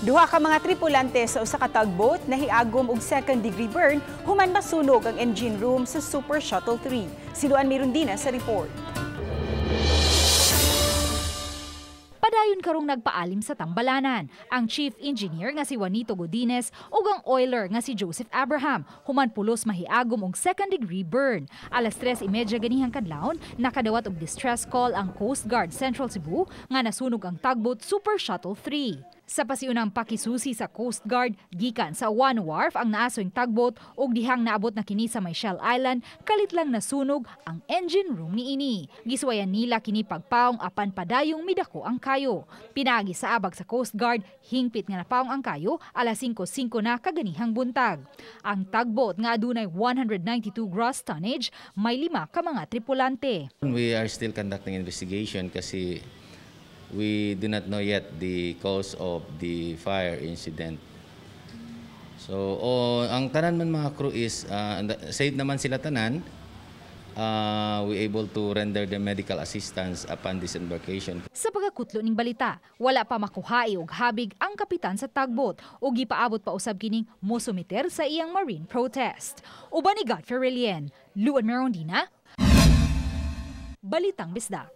Duha ka mga tripulante sa usa ka tugboat nahiagom og second-degree burn human masunog ang engine room sa Super Shuttle 3. Siluan Mirundina sa report. Padayon karong nagpaalim sa tambalanan ang chief engineer nga si Juanito Godinez ug ang oiler nga si Joseph Abraham human pulos mahiagom og second-degree burn. Alas 3:30 ganihang kadlawon nakadawat og distress call ang Coast Guard Central Cebu nga nasunog ang tugboat Super Shuttle 3. Sa pasiunang pakisusi sa Coast Guard, Gikan sa Ouano Wharf ang naasoy tugboat ug dihang naabot na kini sa Michelle Island, kalit lang nasunog ang engine room niini. Giswayan nila kini pagpaong apan padayong midako ang kayo. Pinagi sa abag sa Coast Guard, hingpit nga napaong ang kayo alas 5:05 na kaganihang buntag. Ang tugboat nga adunay 192 gross tonnage, may 5 ka mga tripulante. We are still conducting investigation kasi we do not know yet the cause of the fire incident. So, ang tanan man mga crew is safe naman sila tanan. We able to render the medical assistance upon disembarkation. Sa pagkakutlo ning balita, wala pa makuhai og habig ang kapitan sa tugboat ug gipaabot pa usab kining mosumiter sa iyang marine protest. Uban ni Godfrey Relian, Luan Mirundina, Balitang Bisdak.